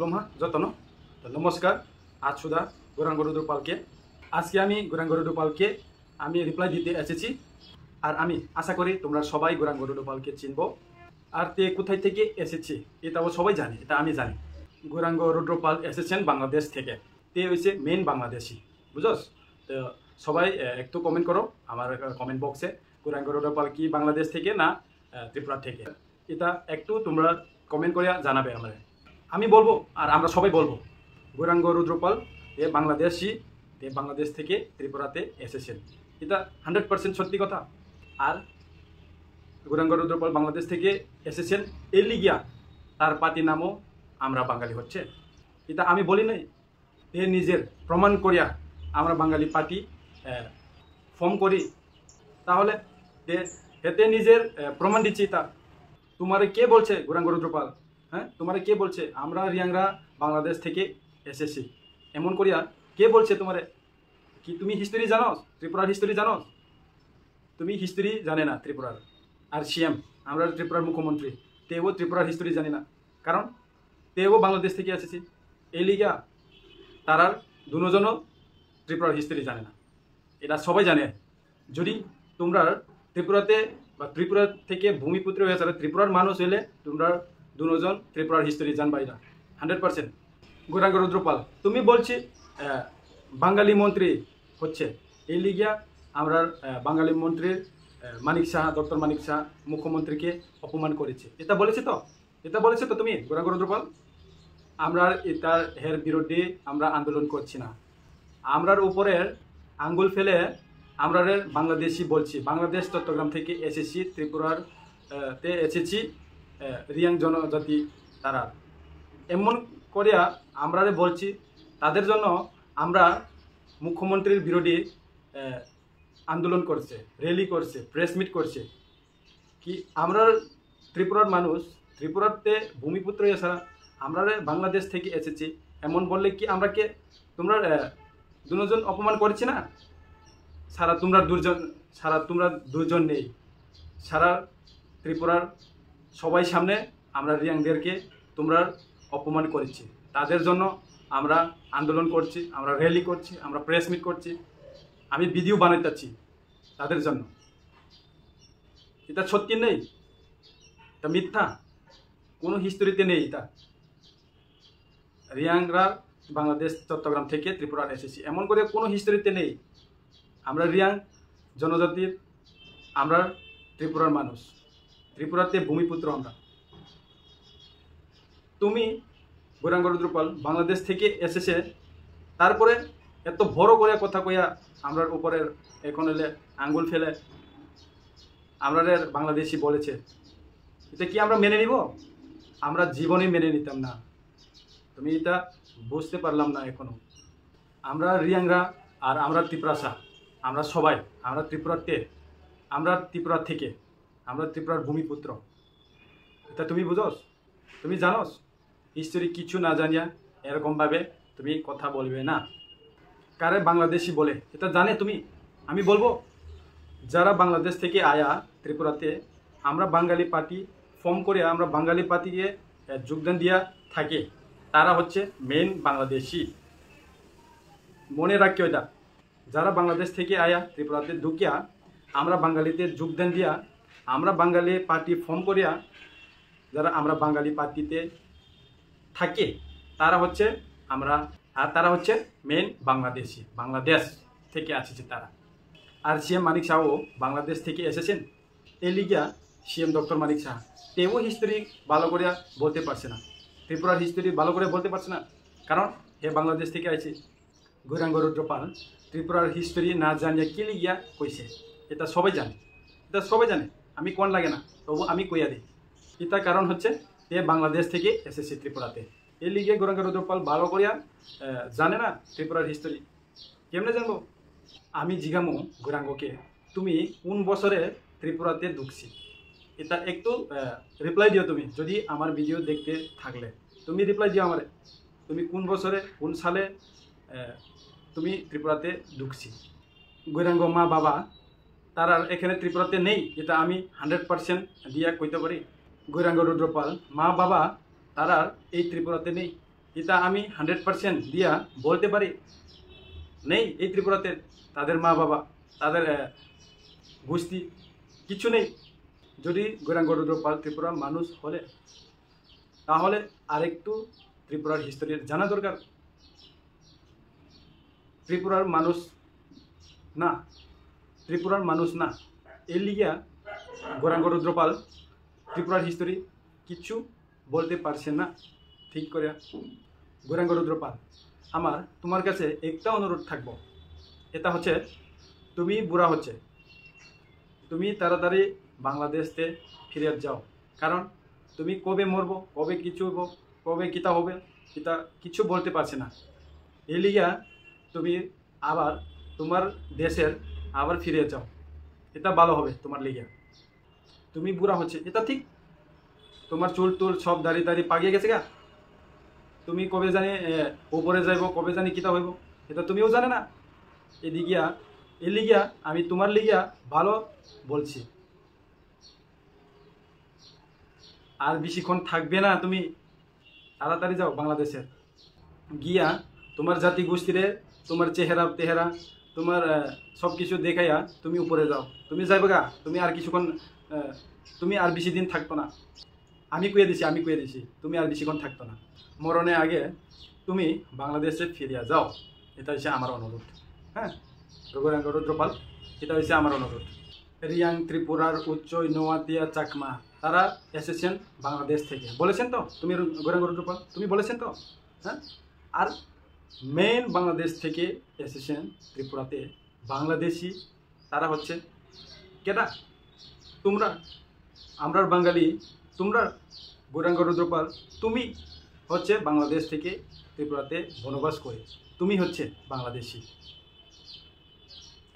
खुलुमहा जतनो तो नमस्कार आज सुधा गौरांग रुद्रपालके आज के आमी गौरांग रुद्रपालके आमी रिप्लाई दिते एसेছি আর আমি আশা করি তোমরা সবাই গৌরাঙ্গ রুদ্রপালকে চিনবো আর তে কোথায় থেকে এসেছে এটাও সবাই জানে এটা আমি জানি গৌরাঙ্গ রুদ্রপাল এসেছেন বাংলাদেশ থেকে তে হইছে মেন বাংলাদেশি বুঝছস তো সবাই একটু কমেন্ট করো আমার কমেন্ট বক্সে গৌরাঙ্গ রুদ্রপাল কি বাংলাদেশ থেকে না ত্রিপুরা থেকে এটা একটু তোমরা কমেন্ট করে জানাবে আমারে আমি বলবো আর আমরা সবাই বলবো গৌরাঙ্গ রুদ্রপাল এ বাংলাদেশি তে বাংলাদেশ থেকে ত্রিপুরাতে এসেছেন এটা 100% সত্যি কথা আর গৌরাঙ্গ রুদ্রপাল বাংলাদেশ থেকে এসেছেন এর লিগিয়া তার পার্টির নামও আমরা বাঙালি হচ্ছে এটা আমি বলি নাই তে নিজের প্রমাণ করিয়া আমরা বাঙালি পার্টি ফর্ম করি তাহলে এতে নিজের প্রমাণ দিচ্ছি তা তোমারে কে বলছে গৌরাঙ্গ রুদ্রপাল হ্যাঁ তোমারে কে বলছে আমরা রিয়াংরা বাংলাদেশ থেকে এসেছি এমন করিয়া কে বলছে তোমারে কি তুমি হিস্ট্রি জানো ত্রিপুরার হিস্ট্রি জানো তুমি হিস্ট্রি জানে না ত্রিপুরার আর সিএম আমরা ত্রিপুরার মুখ্যমন্ত্রী তেও ত্রিপুরার হিস্ট্রি জানি না কারণ তেও বাংলাদেশ থেকে এসেছি এই লিগা তারার দুজনও ত্রিপুরার হিস্ট্রি জানে না এটা সবাই জানে যদি তোমরা ত্রিপুরাতে বা ত্রিপুরা থেকে ভূমিপুত্র হয়ে যাবে ত্রিপুরার মানুষ হলে তোমরা দুজন ত্রিপুরার হিস্ট্রি জানবাই না 100% গৌরাঙ্গ রুদ্রপাল তুমি বলছি বাঙালি মন্ত্রী হচ্ছে এই লিগিয়া আমরা বাঙালি মন্ত্রীর মানিক শাহ ডক্টর মানিক শাহ মুখ্যমন্ত্রীকে অপমান করেছে এটা বলেছে তো তুমি গৌরাঙ্গ রুদ্রপাল আমরা এটার হের বিরুদ্ধে আমরা আন্দোলন করছি না আমরার উপরের আঙ্গুল ফেলে আমরা বাংলাদেশি বলছি বাংলাদেশ চট্টগ্রাম থেকে এসেছি ত্রিপুরার তে এসেছি রিয়াং জনজাতি তারা এমন করিয়া আমরা বলছি তাদের জন্য আমরা মুখ্যমন্ত্রীর বিরোধী আন্দোলন করছে র্যালি করছে প্রেস মিট করছে কি আমরা ত্রিপুরার মানুষ ত্রিপুরাতে ভূমিপুত্র এসা আমরা বাংলাদেশ থেকে এসেছি এমন বললে কি আমরা কে তোমরা দুজন অপমান করছি না সারা তোমরা দুজন নেই সারা ত্রিপুরার সবাই সামনে আমরা রিয়াংদেরকে তোমরা অপমান করেছি তাদের জন্য আমরা আন্দোলন করছি আমরা র্যালি করছি আমরা প্রেস মিট করছি আমি ভিডিও বানাইতেছি তাদের জন্য এটা সত্যি নেই এটা মিথ্যা কোনো হিস্ট্রিতে নেই এটা রিয়াংরা বাংলাদেশ চট্টগ্রাম থেকে ত্রিপুরা এসেছি এমন করে কোনো হিস্ট্রিতে নেই আমরা রিয়াং জনজাতির আমরা ত্রিপুরার মানুষ ত্রিপুরাতে ভূমিপুত্র আমরা তুমি গৌরাঙ্গ রুদ্রপাল বাংলাদেশ থেকে এসেছে তারপরে এত বড় করে কথা কইয়া আমরার উপরের এখন এলে আঙ্গুল ফেলে আমরা বাংলাদেশি বলেছে এটা কি আমরা মেনে নিব আমরা জীবনে মেনে নিতাম না তুমি এটা বুঝতে পারলাম না এখনো আমরা রিয়াংরা আর আমরা ত্রিপুরাসা আমরা সবাই আমরা ত্রিপুরাতে আমরা ত্রিপুরা থেকে আমরা ত্রিপুরার ভূমিপুত্র এটা তুমি বুঝোস তুমি জানোস হিস্টোরি কিছু না জানিয়া এরকমভাবে তুমি কথা বলবে না কারে বাংলাদেশি বলে এটা জানে তুমি আমি বলবো যারা বাংলাদেশ থেকে আয়া ত্রিপুরাতে আমরা বাঙালি পার্টি ফর্ম করে আমরা বাঙালি পার্টিকে যোগদান দিয়া থাকে তারা হচ্ছে মেন বাংলাদেশি মনে রাখিও এটা যারা বাংলাদেশ থেকে আয়া ত্রিপুরাতে ঢুকিয়া আমরা বাঙালিতে যোগদান দিয়া আমরা বাঙালি পার্টি ফর্ম করিয়া যারা আমরা বাঙালি পার্টিতে থাকে তারা হচ্ছে আমরা আর তারা হচ্ছে মেন বাংলাদেশি বাংলাদেশ থেকে আসছে তারা আর সিএম মানিক শাহও বাংলাদেশ থেকে এসেছেন এই লিগিয়া সিএম ডক্টর মানিক শাহ তেও হিস্ট্রি ভালো করে বলতে পারছে না ত্রিপুরার হিস্ট্রি ভালো করে বলতে পারছে না কারণ হে বাংলাদেশ থেকে আছে গৌরাঙ্গ রুদ্রপাল ত্রিপুরার হিস্ট্রি না জানিয়ে কি লিগিয়া কইছে এটা সবাই জানে আমি কোন লাগে না তবু আমি কইয়া দিই এটা কারণ হচ্ছে তে বাংলাদেশ থেকে এসেছে ত্রিপুরাতে এই লিগে গৌরাঙ্গ রুদ্রপাল ভালো করিয়া জানে না ত্রিপুরার হিস্ট্রি কেমনে জানবো আমি জিজ্ঞামো গৌরাঙ্গকে তুমি কোন বছরে ত্রিপুরাতে ঢুকছি এটা একটু রিপ্লাই দিও তুমি যদি আমার ভিডিও দেখতে থাকলে তুমি রিপ্লাই দিও আমারে তুমি কোন বছরে কোন সালে তুমি ত্রিপুরাতে ঢুকছি গৌরাঙ্গ মা বাবা তারা এখানে ত্রিপুরাতে নেই এটা আমি 100% দিয়া কইতে পারি গৌরাঙ্গ রুদ্রপাল মা বাবা তারা এই ত্রিপুরাতে নেই এটা আমি 100% দিয়া বলতে পারি নেই এই ত্রিপুরাতে তাদের মা বাবা তাদের গোষ্ঠী কিছু নেই। যদি গৌরাঙ্গ রুদ্র পাল ত্রিপুরা মানুষ হলে তাহলে আরেকটু ত্রিপুরার হিস্টোরি জানা দরকার। ত্রিপুরার মানুষ না, ত্রিপুরার মানুষ না, এর লিগিয়া গৌরাঙ্গ রুদ্র পাল ত্রিপুরার হিস্টোরি কিছু বলতে পারছে না ঠিক করে। গৌরাঙ্গ রুদ্র পাল, আমার তোমার কাছে একটা অনুরোধ থাকবো, এটা হচ্ছে তুমি বুড়া হচ্ছে, তুমি তাড়াতাড়ি বাংলাদেশতে ফিরে যাও। কারণ তুমি কবে মরবো, কবে কিছু হবো, কবে কিতা হবে কিতা কিছু বলতে পারছে না। এই লিগা তুমি আবার তোমার দেশের আবার ফিরে যাও, এটা ভালো হবে তোমার লিগা। তুমি বুড়া হচ্ছে এটা ঠিক, তোমার চুল টুল সব দাড়ি দাড়ি পাকিয়ে গেছে গা, তুমি কবে জানি উপরে যাইব, কবে জানি কিতা হইব এটা তুমিও জানে না। এদিকিয়া এর লিগিয়া আমি তোমার লিগিয়া ভালো বলছি, আর বেশিক্ষণ থাকবে না, তুমি তাড়াতাড়ি যাও বাংলাদেশে গিয়া তোমার জাতি গোষ্ঠীরে তোমার চেহারা তেহারা তোমার সব কিছু দেখাইয়া তুমি উপরে যাও। তুমি যাইবে গা, তুমি আর কিছুক্ষণ তুমি আর বেশি দিন থাকতো না, আমি কয়ে দিছি তুমি আর বেশিক্ষণ থাকতো না। মরণে আগে তুমি বাংলাদেশে ফিরিয়া যাও, এটা হচ্ছে আমার অনুরোধ। হ্যাঁ গৌরাঙ্গ রুদ্র পাল, এটা হচ্ছে আমার অনুরোধ। রিয়াং ত্রিপুরার উচ্চই নোয়াতিয়া চাকমা তারা এসেছেন বাংলাদেশ থেকে, বলেছেন তো তুমি গৌরাঙ্গ রুদ্র পাল, তুমি বলেছেন তো। হ্যাঁ, আর মেন বাংলাদেশ থেকে এসেছেন ত্রিপুরাতে বাংলাদেশি, তারা হচ্ছে কেটা তোমরা, আমরা বাঙালি, তোমরা গৌরাঙ্গ রুদ্র পাল, তুমি হচ্ছে বাংলাদেশ থেকে ত্রিপুরাতে বনবাস করে, তুমি হচ্ছে বাংলাদেশি।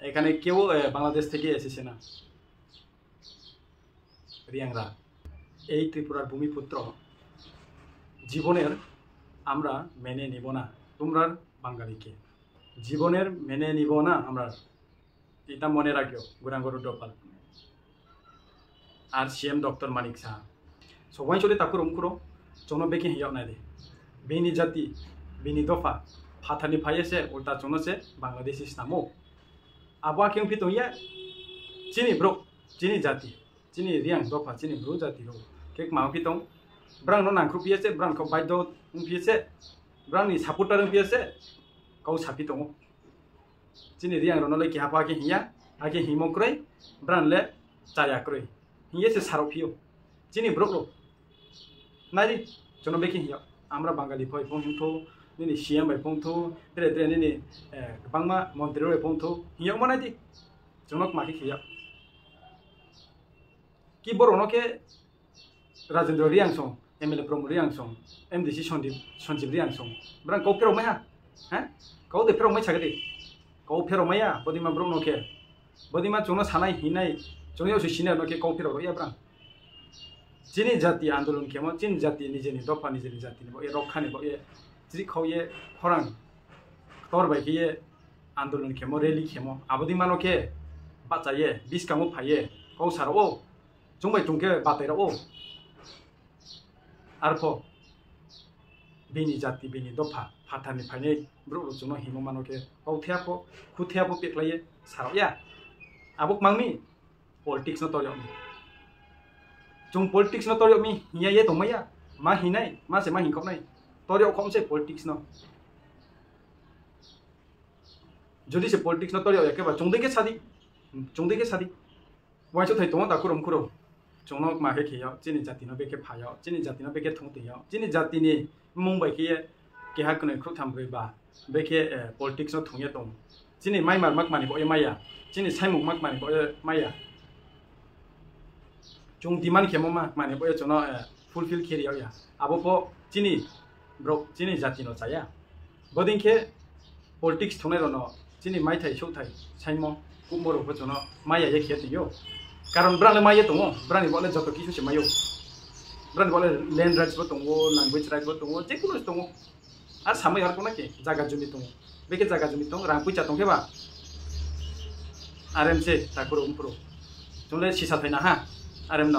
এখানে কেউ বাংলাদেশ থেকে এসেছে না। রিয়াংরা এই ত্রিপুরার ভূমিপুত্র, জীবনের আমরা মেনে নিব না তোমরা বাঙালিকে, জীবনের মেনে নিব না আমরা, এটা মনে রাখিও গৌরাঙ্গ রুদ্র পাল আর সিএম ডক্টর মানিক সাহা। সবাই চলে তাকুর অমকুরো চনো বেকে হিয়াও নাই দে, বেনি জাতি বেনি দফা ফাথানি ফাইয়েছে উল্টা চনোছে বাংলাদেশি নামো আবহাওয়া কেউ ফিত ইয়া চিনি ব্রো চিনি জাতি চিনি রিয়াং দফা চিনি ব্রো জাতি हो केक माव फित ब्रां नो नांख्रु पिएसे ब्रां खौ बायद पिएसे ब्रां नि सापुटार पिएसे कौ सापि दङ चिनि रियां रनो ले किहापा के हिया आके हिमोक्रै ब्रां ले चायाक्रै हिये से सारो पियो चिनि ब्रो लो नारि जनो बेके हिया আমরা বাঙালি ফয় পংথো নিনি সিএম বাই পংথো ত্রে ত্রে নিনি বাংমা মন্ত্রী বাই পংথো হিয়াও মানাইদি জনক মাকে হিয়া কি বরনকে রাজেন্দ্র রিয়াংসং এমএলএ প্রমোদ রিয়াংসং এমডিসি সঞ্জীব রিয়াংসং ব্রাং কौ फेराव माया हैं कौ दे फेराव माय सागदे कौ फेराव माया बदिमा ब्रमनके बदिमा जोनो सानाय हिनाय जोनियाव सिनाय नके कौ फेराव या ब्रां जिनि जाति आंदोलन केमो जिन जाति निजेनि दफा निजेनि जातिनि बो ए रखानि बो ए जि खौ ए खरां तोर बायके ए आंदोलन केमो रैली केमो आबदि मानके बाचाये बिसकामो फाये कौ साराव जोंबाय तुंके बातायराव आरफो बेनि जाति बेनि दफा फाथानि फायनै ब्रुरु जोनो हिमो मानके औथेयाफो खुथेयाफो पेक्लाये सारावया आबुक मांगमी पॉलिटिक्स न तोरयावमी जों पॉलिटिक्स न तोरयावमी हिया ये दंमाया मा हिनाय मा से मा हिंखावनाय तोरयाव खमसे पॉलिटिक्स न जुदि से पॉलिटिक्स न तोरयाव एकेबा जोंदैके सादी वाइसो थाय दङ दाकुरम कुरो जोंनो माके खियाव जिनि जातिनो बेके फायाव जिनि जातिनो बेके थंतेयाव जिनि जातिनि मुंबाय के केहा कने ख्रु थामब्रैबा बेके पॉलिटिक्स न थंगे दं जिनि माइमार माक मानि बो ए माया जिनि साइमुक माक मानि बो ए माया जों डिमान्ड केमो माक मानि बो ए जोनो फुलफिल केरियाव या आबोपो जिनि ब्रो जिनि जातिनो जाया बदिनके पॉलिटिक्स थंनाय रनो जिनि माइथाय सौथाय साइमो कुमरो बो जोनो माया ये खेतियो कारण ब्रांड माये दङ ब्रांड बोले जतो किछु से मायो ब्रांड बोले लैंड राइट्स बो दङ लैंग्वेज राइट्स बो दङ जेकुनु दङ आर सामै हारको नाके जागा जुमि दङ बेके जागा जुमि दङ रां पैसा दंखेबा आरएमसे ताकुर उमप्रो जोंले सिसा थायना हा आरएम न